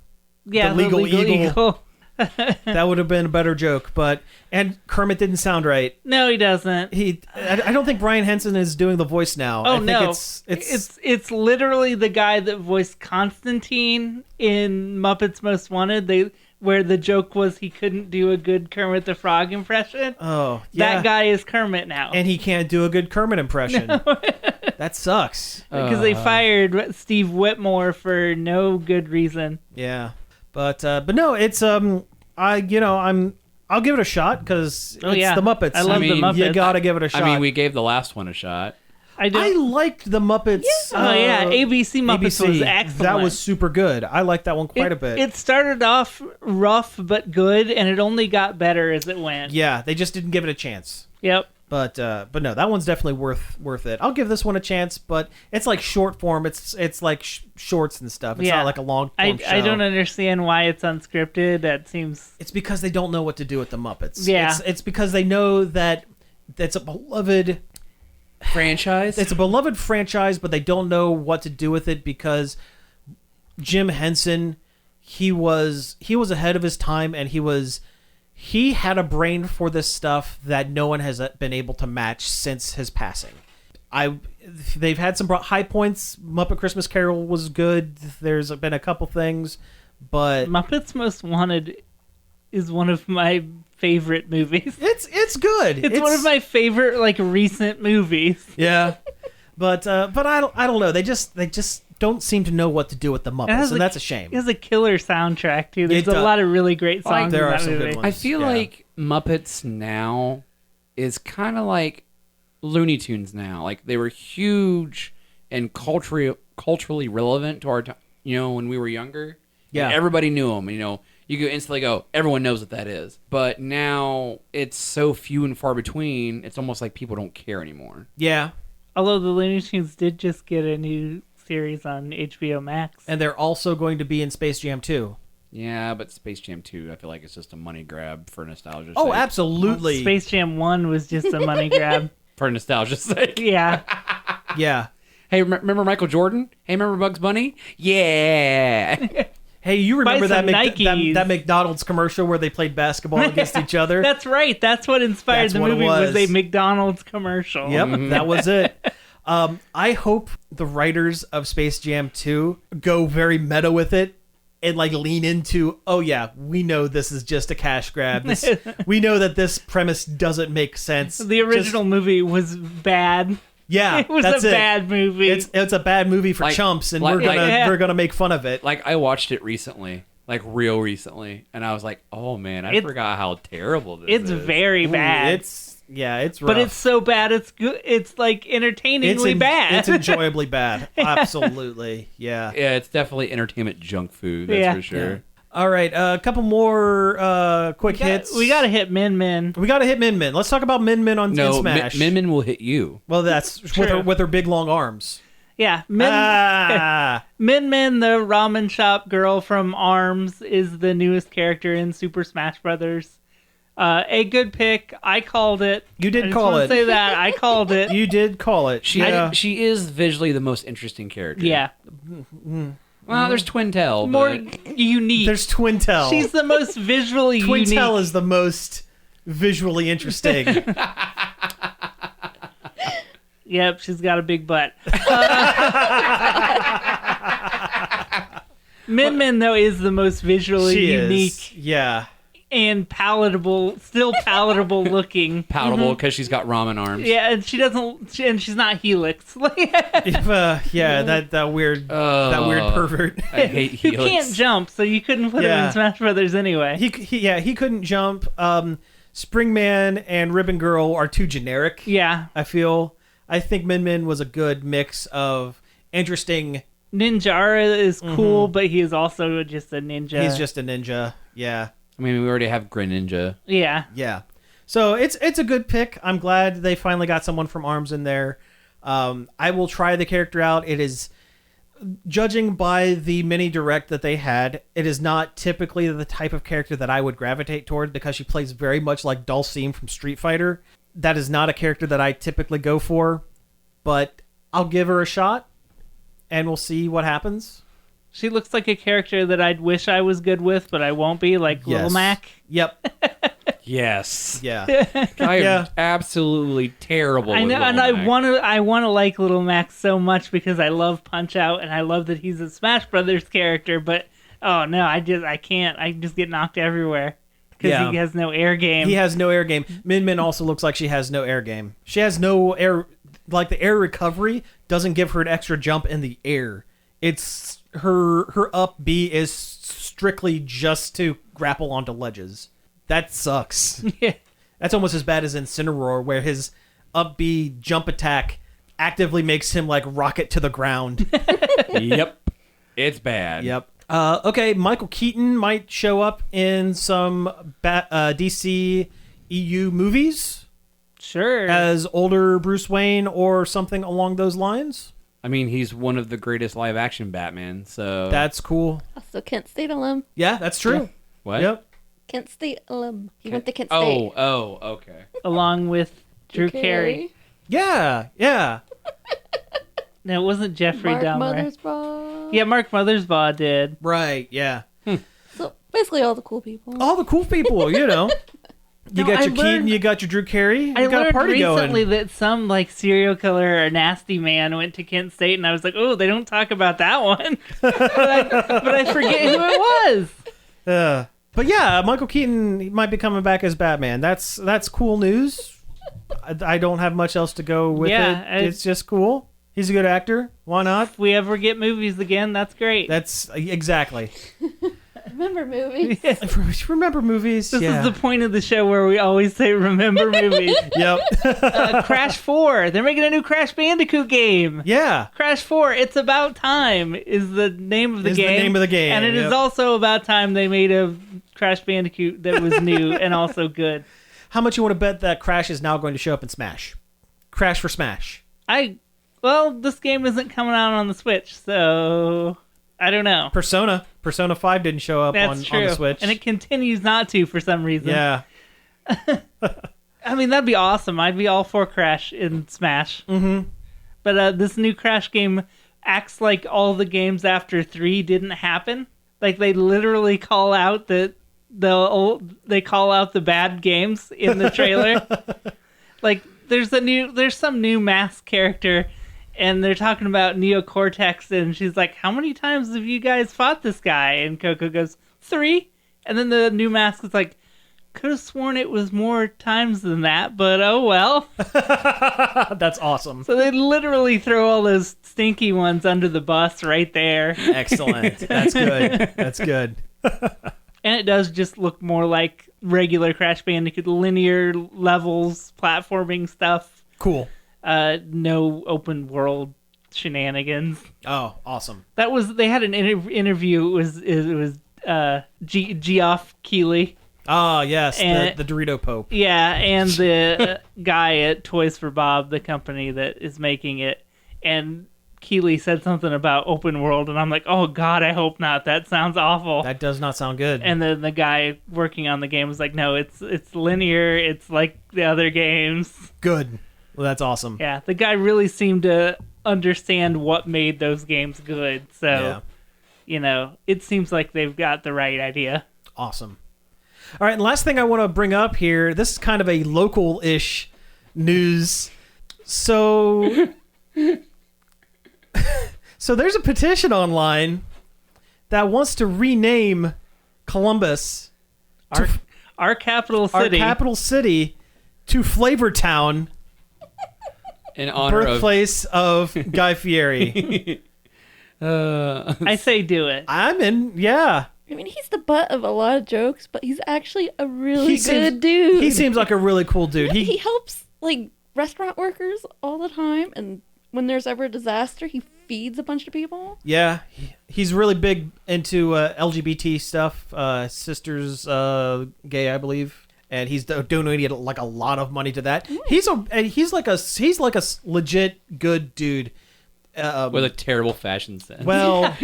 Yeah, the legal eagle. That would have been a better joke, and Kermit didn't sound right. No, he doesn't. I don't think Brian Henson is doing the voice now. Oh, I think no. It's literally the guy that voiced Constantine in Muppets Most Wanted. Where the joke was he couldn't do a good Kermit the Frog impression. Oh, yeah. That guy is Kermit now. And he can't do a good Kermit impression. No. That sucks. Because they fired Steve Whitmore for no good reason. Yeah. But no, it's I'll give it a shot because it's the Muppets. I love the Muppets. You gotta give it a shot. I mean, we gave the last one a shot. I liked the Muppets. ABC Muppets was excellent. That was super good. I liked that one quite a bit. It started off rough but good, and it only got better as it went. Yeah, they just didn't give it a chance. Yep. But no, that one's definitely worth it. I'll give this one a chance, but it's like short form. It's like shorts and stuff. It's not like a long form show. I don't understand why it's unscripted. That seems. It's because they don't know what to do with the Muppets. Yeah. It's because they know that that's a beloved franchise. It's a beloved franchise, but they don't know what to do with it because Jim Henson, he was ahead of his time, and he had a brain for this stuff that no one has been able to match since his passing. They've had some high points. Muppet Christmas Carol was good. There's been a couple things, but Muppets Most Wanted is one of my favorite movies. It's good. It's one of my favorite recent movies. Yeah, but I don't know. They just don't seem to know what to do with the Muppets, and that's a shame. It has a killer soundtrack too. There's a lot of really great songs. There in are that some movie. good ones. I feel like Muppets now is kind of like Looney Tunes now. Like they were huge and culturally relevant to our time. When we were younger. Yeah, and everybody knew them. You could instantly go, everyone knows what that is. But now it's so few and far between, it's almost like people don't care anymore. Yeah. Although the Looney Tunes did just get a new series on HBO Max. And they're also going to be in Space Jam 2. Yeah, but Space Jam 2, I feel like it's just a money grab for nostalgia's Oh, sake. absolutely. Space Jam 1 was just a money grab. For nostalgia's sake. Yeah. Yeah. Hey, remember Michael Jordan? Hey, remember Bugs Bunny? Yeah. Hey, you remember Buy some that Nikes. that McDonald's commercial where they played basketball against each other? That's right. That's what inspired That's the what it movie was a was. McDonald's commercial. Yep, that was it. I hope the writers of Space Jam 2 go very meta with it and like lean into, oh yeah, we know this is just a cash grab. We know that this premise doesn't make sense. The original movie was bad. Yeah, It was that's a it. bad movie. It's a bad movie for Like- chumps, and like- we're gonna make fun of it. Like, I watched it recently. Like, real recently. And I was like, oh, man, I forgot how terrible this it's is. very Ooh, bad. it's rough. But it's so bad, it's good. It's like entertainingly bad. It's enjoyably bad. Absolutely, yeah. Yeah, it's definitely entertainment junk food, that's Yeah. for sure. Yeah. All right, a couple more quick hits. We gotta hit Min Min. We gotta hit Min Min. Let's talk about Min Min on in No, Smash. Min Min will hit you. Well, that's True. with her big long arms. Yeah, Ah, Min Min, the ramen shop girl from ARMS, is the newest character in Super Smash Brothers. A good pick. I called it. You did I just call wanna it. Say that I called it. you did call it. She is visually the most interesting character. Yeah, Well, there's Twin Tail. more but- unique. There's Twin Tail. She's the most visually Twin unique. Tail is the most visually interesting. Yep, she's got a big butt. Min Min, though, is the most visually She unique is. Yeah. and palatable, still palatable looking. palatable because she's got ramen arms. Yeah, and she doesn't, and she's not Helix. If that weird pervert. I hate Who Helix. can't jump, so you couldn't put him Yeah. in Smash Brothers anyway. He couldn't jump. Springman and Ribbon Girl are too generic. Yeah, I think Min Min was a good mix of interesting. Ninjara is cool, but he is also just a ninja. He's just a ninja. Yeah. I mean, we already have Greninja. Yeah. Yeah. So it's a good pick. I'm glad they finally got someone from ARMS in there. I will try the character out. It is, judging by the mini direct that they had, it is not typically the type of character that I would gravitate toward because she plays very much like Dulcine from Street Fighter. That is not a character that I typically go for, but I'll give her a shot and we'll see what happens. She looks like a character that I'd wish I was good with, but I won't be, like Little Yes. Mac. Yep. Yes. Yeah. I am Yeah. absolutely terrible. I with know, Little and Mac. I want to like Little Mac so much because I love Punch Out and I love that he's a Smash Brothers character. But oh no, I can't. I just get knocked everywhere because Yeah. he has no air game. He has no air game. Min Min also looks like she has no air game. She has no air, like the air recovery doesn't give her an extra jump in the air. It's her up B is strictly just to grapple onto ledges. That sucks. Yeah. That's almost as bad as Incineroar, where his up B jump attack actively makes him like rocket to the ground. Yep. It's bad. Yep. Okay, Michael Keaton might show up in some DC EU movies Sure. as older Bruce Wayne or something along those lines. I mean, he's one of the greatest live action Batman, so. That's cool. Also, Kent State alum. Yeah, that's true. What? Yep. Kent State alum. He went to Kent State. Oh, okay. Along with Drew Carey. Yeah, yeah. No, it wasn't Jeffrey Mark Dahmer. Mothersbaugh. Yeah, Mark Mothersbaugh did. Right, yeah. So basically all the cool people. All the cool people, you know. You No, got I your Keaton, learned- you got your Drew Carey, you I got a learned party recently going. that some like serial killer or nasty man went to Kent State, and I was like, "Oh, they don't talk about that one." but I forget who it was. But yeah, Michael Keaton he might be coming back as Batman. That's cool news. I don't have much else to go with Yeah, it. It's just cool. He's a good actor. Why not? If we ever get movies again, that's great. That's exactly. Remember movies? Remember movies? This yeah. is the point of the show where we always say "remember movies." Yep. Crash 4. They're making a new Crash Bandicoot game. Yeah. Crash 4. It's About Time is the name of the Is the game. name of the game, and it is yep. also about time they made a Crash Bandicoot that was new and also good. How much you want to bet that Crash is now going to show up in Smash? Crash for Smash. Well, this game isn't coming out on the Switch, so I don't know. Persona 5 didn't show up That's on true. the Switch. And it continues not to for some reason. Yeah. I mean, that'd be awesome. I'd be all for Crash in Smash. Mm-hmm. But this new Crash game acts like all the games after 3 didn't happen. Like they literally call out the bad games in the trailer. Like there's some new masked character, and they're talking about Neocortex, and she's like, "How many times have you guys fought this guy?" And Coco goes, 3. And then the new mask is like, "Could have sworn it was more times than that, but oh well." That's awesome. So they literally throw all those stinky ones under the bus right there. Excellent. That's good. That's good. And it does just look more like regular Crash Bandicoot, linear levels, platforming stuff. Cool. No open world shenanigans. Oh, awesome. They had an interview. It was Geoff Keighley. Ah, yes, And- the Dorito Pope. Yeah, and the guy at Toys for Bob, the company that is making it. And Keighley said something about open world, and I'm like, oh god, I hope not. That sounds awful. That does not sound good. And then the guy working on the game was like, no, it's linear. It's like the other games. Good. Well, that's awesome. Yeah, the guy really seemed to understand what made those games good. So, it seems like they've got the right idea. Awesome. All right, and last thing I want to bring up here, this is kind of a local-ish news. So there's a petition online that wants to rename Columbus, Our capital city, to Flavortown, In honor birthplace of Guy Fieri. I say do it. I'm in, yeah. I mean, he's the butt of a lot of jokes, but he's actually a really He good seems- dude. He seems like a really cool dude. He helps like restaurant workers all the time, and when there's ever a disaster, he feeds a bunch of people. Yeah, he's really big into LGBT stuff. Sister's gay, I believe, and he's donated like a lot of money to that. He's like a legit good dude. with a terrible fashion sense. Well,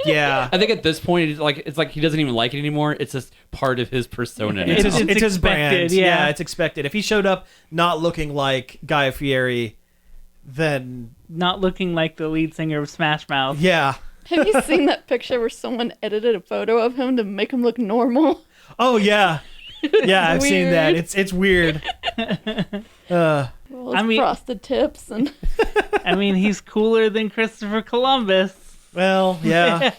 yeah. I think at this point, it's like he doesn't even like it anymore. It's just part of his persona. now. It's his expected, brand. yeah. It's expected. If he showed up not looking like Guy Fieri, then Not looking like the lead singer of Smash Mouth. yeah. Have you seen that picture where someone edited a photo of him to make him look normal? Oh yeah. Yeah, I've seen that. Weird. It's weird. Well, his frosted tips and I mean, he's cooler than Christopher Columbus. Well, yeah.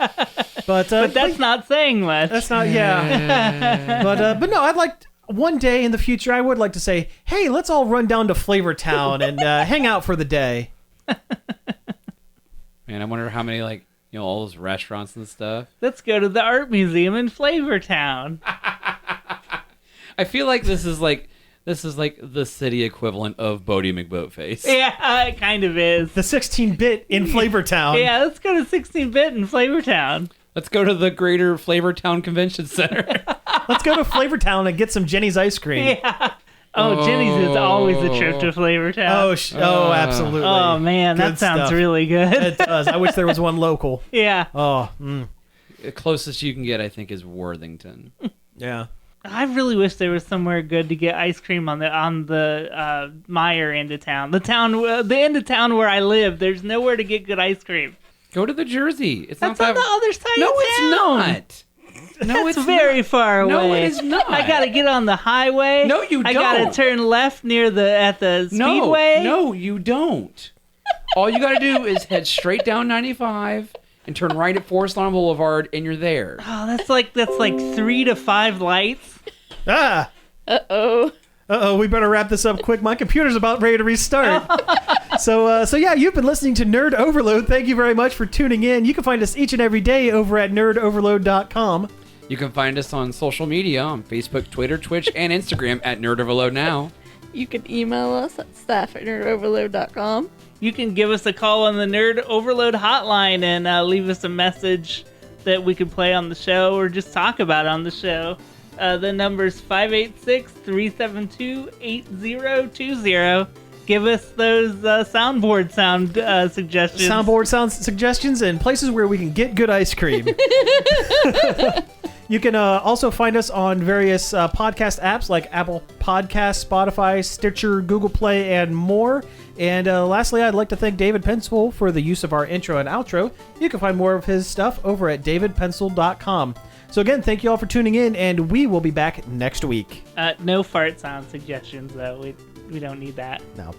But That's not saying much. that's not yeah. But no, I'd like one day in the future I would like to say, "Hey, let's all run down to Flavortown and hang out for the day." Man, I wonder how many all those restaurants and stuff. Let's go to the art museum in Flavortown. I feel like this is like the city equivalent of Bodie McBoatface. Yeah, it kind of is. The 16-bit in Flavortown. Yeah, let's go to 16-bit in Flavortown. Let's go to the Greater Flavortown Convention Center. Let's go to Flavortown and get some Jenny's ice cream. Yeah. Oh, Jenny's is always a trip to Flavortown. Oh, absolutely. Oh, man, Good that sounds stuff. really good. It does. I wish there was one local. Yeah. Oh, The closest you can get, I think, is Worthington. yeah. I really wish there was somewhere good to get ice cream on the Meyer end of town. The end of town where I live. There's nowhere to get good ice cream. Go to the Jersey. It's That's not on that. the other side No, of it's town. not. No, It's it's very not. far away. No, it is not. I gotta get on the highway. No, you I gotta don't. turn left at the speedway. No, you don't. All you got to do is head straight down 95 and turn right at Forest Lawn Boulevard, and you're there. Oh, that's like 3 to 5 lights. Ah. uh-oh. We better wrap this up quick. My computer's about ready to restart. So yeah, you've been listening to Nerd Overload. Thank you very much for tuning in. You can find us each and every day over at nerdoverload.com. You can find us on social media on Facebook, Twitter, Twitch, and Instagram at Nerd Overload Now. You can email us at staff@nerdoverload.com. You can give us a call on the Nerd Overload hotline and leave us a message that we could play on the show or just talk about on the show. The number's 586-372-8020. give us those soundboard sound suggestions. Soundboard sound suggestions and places where we can get good ice cream. You can also find us on various podcast apps like Apple Podcasts, Spotify, Stitcher, Google Play, and more. And lastly, I'd like to thank David Pencil for the use of our intro and outro. You can find more of his stuff over at davidpencil.com. So again, thank you all for tuning in, and we will be back next week. No fart sound suggestions, though. We don't need that. No.